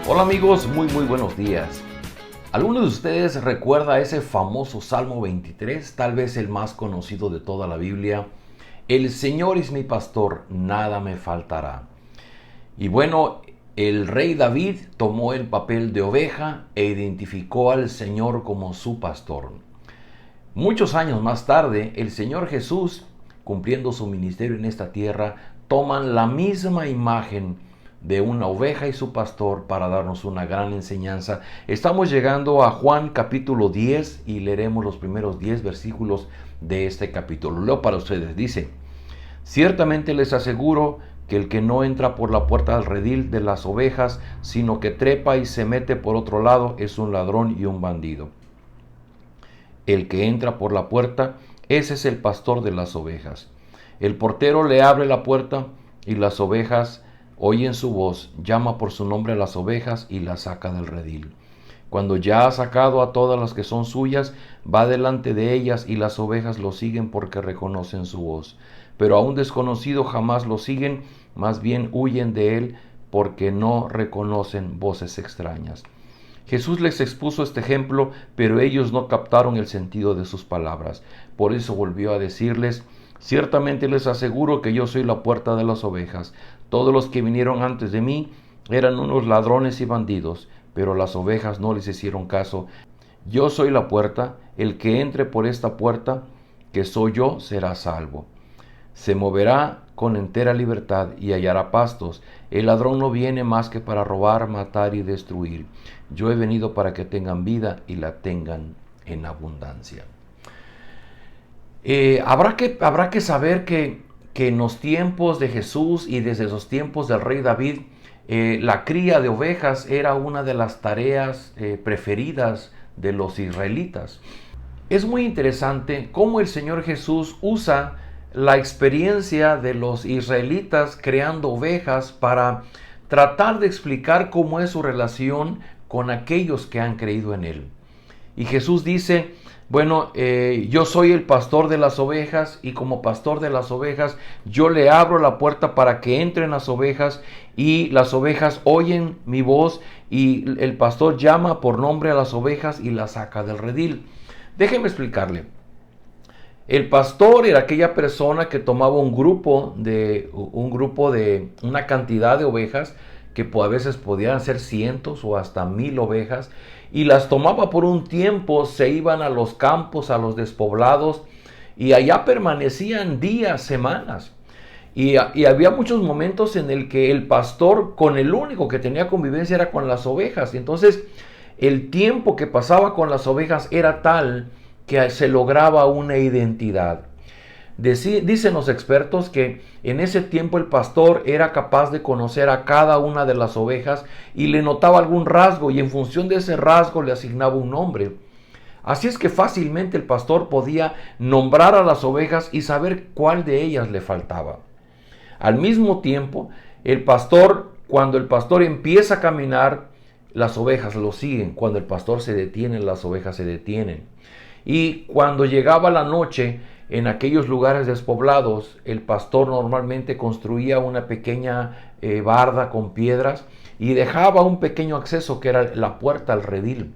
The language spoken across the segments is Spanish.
Hola amigos, muy buenos días. ¿Alguno de ustedes recuerda ese famoso Salmo 23, tal vez el más conocido de toda la Biblia? El Señor es mi pastor, nada me faltará. Y bueno, el rey David tomó el papel de oveja e identificó al Señor como su pastor. Muchos años más tarde, el Señor Jesús, cumpliendo su ministerio en esta tierra, toman la misma imagen de una oveja y su pastor para darnos una gran enseñanza. Estamos llegando a Juan capítulo 10 y leeremos los primeros 10 versículos de este capítulo. Leo para ustedes, dice: Ciertamente les aseguro que el que no entra por la puerta del redil de las ovejas, sino que trepa y se mete por otro lado, es un ladrón y un bandido. El que entra por la puerta, ese es el pastor de las ovejas. El portero le abre la puerta y las ovejas oyen su voz, llama por su nombre a las ovejas y las saca del redil. Cuando ya ha sacado a todas las que son suyas, va delante de ellas y las ovejas lo siguen porque reconocen su voz. Pero a un desconocido jamás lo siguen, más bien huyen de él porque no reconocen voces extrañas. Jesús les expuso este ejemplo, pero ellos no captaron el sentido de sus palabras. Por eso volvió a decirles: Ciertamente les aseguro que yo soy la puerta de las ovejas. Todos los que vinieron antes de mí eran unos ladrones y bandidos, pero las ovejas no les hicieron caso. Yo soy la puerta, el que entre por esta puerta, que soy yo, será salvo. Se moverá con entera libertad y hallará pastos. El ladrón no viene más que para robar, matar y destruir. Yo he venido para que tengan vida y la tengan en abundancia. Habrá que saber que en los tiempos de Jesús y desde los tiempos del rey David, la cría de ovejas era una de las tareas preferidas de los israelitas. Es muy interesante cómo el Señor Jesús usa la experiencia de los israelitas creando ovejas para tratar de explicar cómo es su relación con aquellos que han creído en Él. Y Jesús dice: bueno, yo soy el pastor de las ovejas, y como pastor de las ovejas yo le abro la puerta para que entren las ovejas, y las ovejas oyen mi voz, y el pastor llama por nombre a las ovejas y las saca del redil. Déjeme explicarle. El pastor era aquella persona que tomaba un grupo de una cantidad de ovejas, que a veces podían ser cientos o hasta 1000 ovejas, y las tomaba por un tiempo, se iban a los campos, a los despoblados, y allá permanecían días, semanas. Y había muchos momentos en el que el pastor con el único que tenía convivencia era con las ovejas. Y entonces el tiempo que pasaba con las ovejas era tal que se lograba una identidad. Dicen los expertos que en ese tiempo el pastor era capaz de conocer a cada una de las ovejas y le notaba algún rasgo, y en función de ese rasgo le asignaba un nombre. Así es que fácilmente el pastor podía nombrar a las ovejas y saber cuál de ellas le faltaba. Al mismo tiempo, cuando el pastor empieza a caminar, las ovejas lo siguen. Cuando el pastor se detiene, las ovejas se detienen. Y cuando llegaba la noche, en aquellos lugares despoblados, el pastor normalmente construía una pequeña barda con piedras y dejaba un pequeño acceso que era la puerta al redil.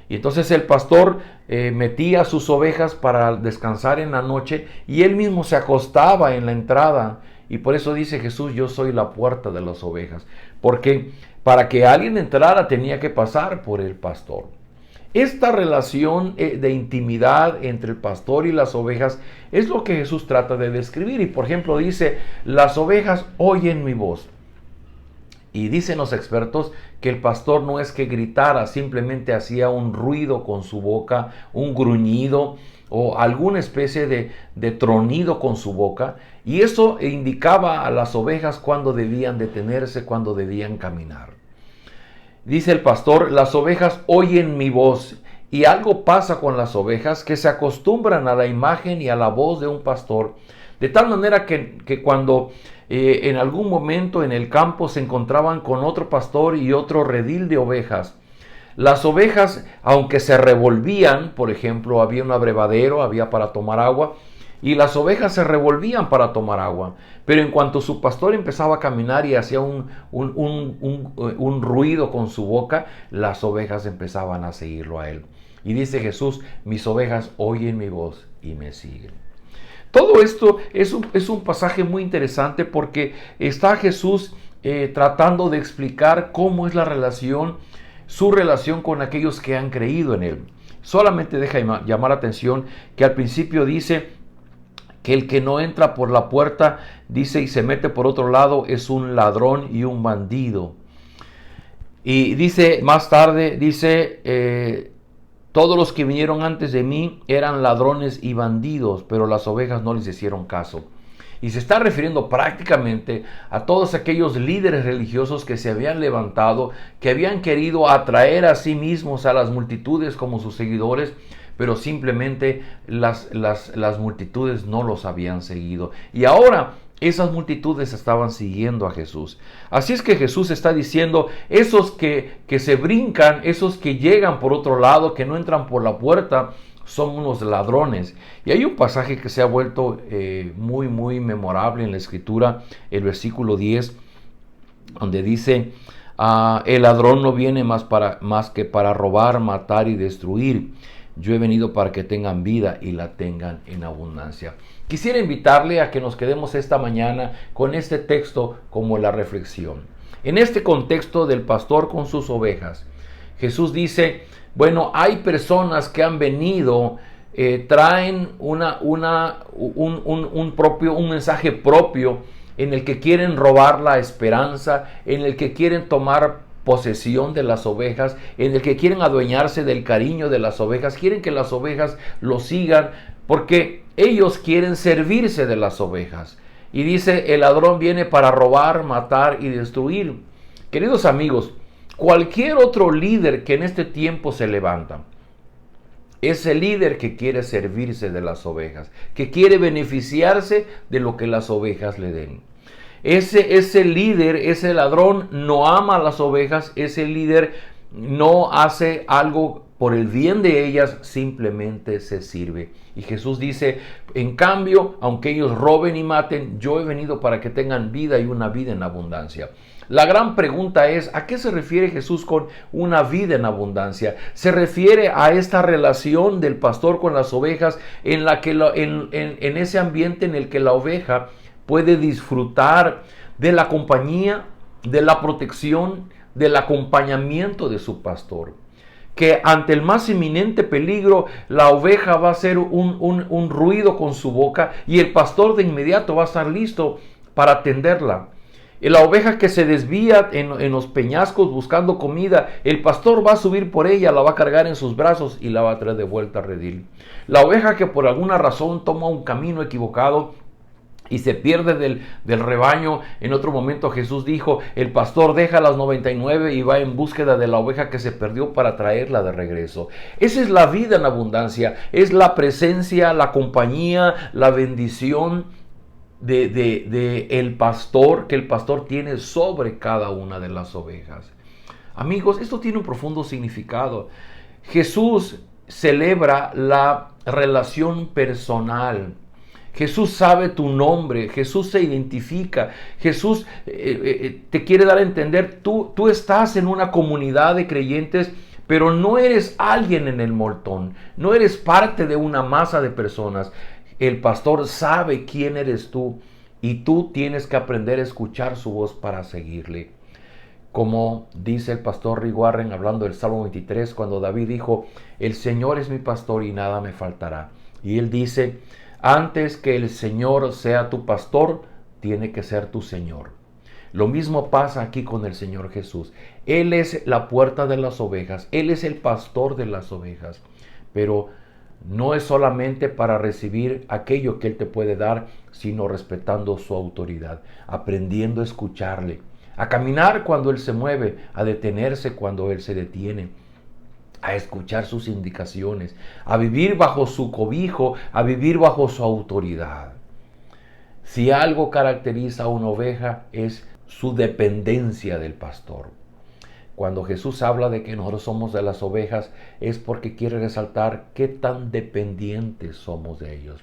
Y entonces el pastor metía a sus ovejas para descansar en la noche, y él mismo se acostaba en la entrada. Y por eso dice Jesús: yo soy la puerta de las ovejas. Porque para que alguien entrara tenía que pasar por el pastor. Esta relación de intimidad entre el pastor y las ovejas es lo que Jesús trata de describir. Y por ejemplo dice: las ovejas oyen mi voz. Y dicen los expertos que el pastor no es que gritara, simplemente hacía un ruido con su boca, un gruñido o alguna especie de tronido con su boca, y eso indicaba a las ovejas cuándo debían detenerse, cuándo debían caminar. Dice el pastor: las ovejas oyen mi voz. Y algo pasa con las ovejas, que se acostumbran a la imagen y a la voz de un pastor, de tal manera que cuando en algún momento en el campo se encontraban con otro pastor y otro redil de ovejas, las ovejas, aunque se revolvían, por ejemplo, había un abrevadero, había para tomar agua, y las ovejas se revolvían para tomar agua. Pero en cuanto su pastor empezaba a caminar y hacía un ruido con su boca, las ovejas empezaban a seguirlo a él. Y dice Jesús, mis ovejas oyen mi voz y me siguen. Todo esto es un pasaje muy interesante porque está Jesús tratando de explicar cómo es la relación, su relación con aquellos que han creído en él. Solamente deja llamar la atención que al principio dice que el que no entra por la puerta, dice, y se mete por otro lado, es un ladrón y un bandido. Y dice más tarde, dice, todos los que vinieron antes de mí eran ladrones y bandidos, pero las ovejas no les hicieron caso. Y se está refiriendo prácticamente a todos aquellos líderes religiosos que se habían levantado, que habían querido atraer a sí mismos a las multitudes como sus seguidores, pero simplemente las multitudes no los habían seguido. Y ahora esas multitudes estaban siguiendo a Jesús. Así es que Jesús está diciendo, esos que se brincan, esos que llegan por otro lado, que no entran por la puerta, son unos ladrones. Y hay un pasaje que se ha vuelto muy memorable en la Escritura, el versículo 10, donde dice, el ladrón no viene más que para robar, matar y destruir. Yo he venido para que tengan vida y la tengan en abundancia. Quisiera invitarle a que nos quedemos esta mañana con este texto como la reflexión. En este contexto del pastor con sus ovejas, Jesús dice, bueno, hay personas que han venido, traen un mensaje propio en el que quieren robar la esperanza, en el que quieren tomar posesión de las ovejas, en el que quieren adueñarse del cariño de las ovejas, quieren que las ovejas lo sigan porque ellos quieren servirse de las ovejas. Y dice, el ladrón viene para robar, matar y destruir. Queridos amigos, cualquier otro líder que en este tiempo se levanta, es el líder que quiere servirse de las ovejas, que quiere beneficiarse de lo que las ovejas le den. Ese líder, ese ladrón no ama a las ovejas, ese líder no hace algo por el bien de ellas, simplemente se sirve. Y Jesús dice, en cambio, aunque ellos roben y maten, yo he venido para que tengan vida y una vida en abundancia. La gran pregunta es, ¿a qué se refiere Jesús con una vida en abundancia? Se refiere a esta relación del pastor con las ovejas en la que en ese ambiente en el que la oveja puede disfrutar de la compañía, de la protección, del acompañamiento de su pastor. Que ante el más inminente peligro, la oveja va a hacer un ruido con su boca y el pastor de inmediato va a estar listo para atenderla. La oveja que se desvía en los peñascos buscando comida, el pastor va a subir por ella, la va a cargar en sus brazos y la va a traer de vuelta al redil. La oveja que por alguna razón toma un camino equivocado y se pierde del rebaño, en otro momento Jesús dijo, el pastor deja las 99 y va en búsqueda de la oveja que se perdió para traerla de regreso. Esa es la vida en abundancia, es la presencia, la compañía, la bendición de el pastor, que el pastor tiene sobre cada una de las ovejas. Amigos, esto tiene un profundo significado. Jesús celebra la relación personal. Jesús sabe tu nombre, Jesús se identifica, Jesús te quiere dar a entender, tú estás en una comunidad de creyentes, pero no eres alguien en el montón, no eres parte de una masa de personas. El pastor sabe quién eres tú y tú tienes que aprender a escuchar su voz para seguirle. Como dice el pastor Rick Warren hablando del Salmo 23, cuando David dijo, el Señor es mi pastor y nada me faltará. Y él dice, antes que el Señor sea tu pastor, tiene que ser tu Señor. Lo mismo pasa aquí con el Señor Jesús. Él es la puerta de las ovejas, Él es el pastor de las ovejas, pero no es solamente para recibir aquello que Él te puede dar, sino respetando su autoridad, aprendiendo a escucharle, a caminar cuando Él se mueve, a detenerse cuando Él se detiene, a escuchar sus indicaciones, a vivir bajo su cobijo, a vivir bajo su autoridad. Si algo caracteriza a una oveja es su dependencia del pastor. Cuando Jesús habla de que nosotros somos de las ovejas, es porque quiere resaltar qué tan dependientes somos de ellos.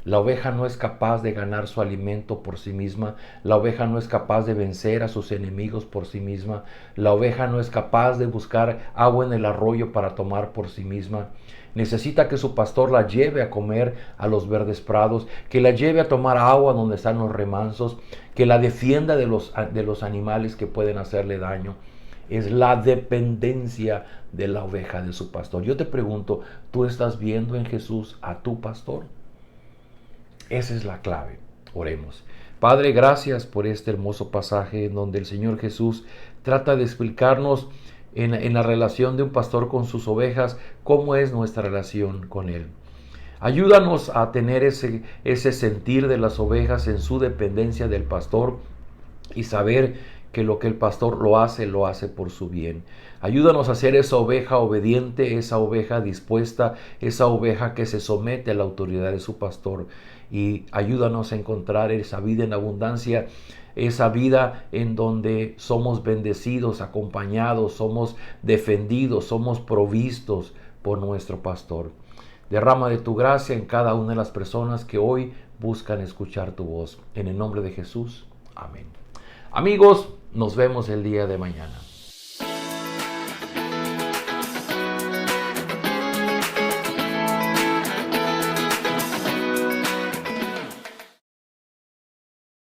La oveja no es capaz de ganar su alimento por sí misma. La oveja no es capaz de vencer a sus enemigos por sí misma. La oveja no es capaz de buscar agua en el arroyo para tomar por sí misma. Necesita que su pastor la lleve a comer a los verdes prados, que la lleve a tomar agua donde están los remansos, que la defienda de los animales que pueden hacerle daño. Es la dependencia de la oveja de su pastor. Yo te pregunto, ¿tú estás viendo en Jesús a tu pastor? Esa es la clave. Oremos. Padre, gracias por este hermoso pasaje en donde el Señor Jesús trata de explicarnos en la relación de un pastor con sus ovejas, cómo es nuestra relación con Él. Ayúdanos a tener ese sentir de las ovejas en su dependencia del pastor y saber que lo que el pastor lo hace por su bien. Ayúdanos a ser esa oveja obediente, esa oveja dispuesta, esa oveja que se somete a la autoridad de su pastor. Y ayúdanos a encontrar esa vida en abundancia, esa vida en donde somos bendecidos, acompañados, somos defendidos, somos provistos por nuestro pastor. Derrama de tu gracia en cada una de las personas que hoy buscan escuchar tu voz. En el nombre de Jesús. Amén. Amigos, nos vemos el día de mañana.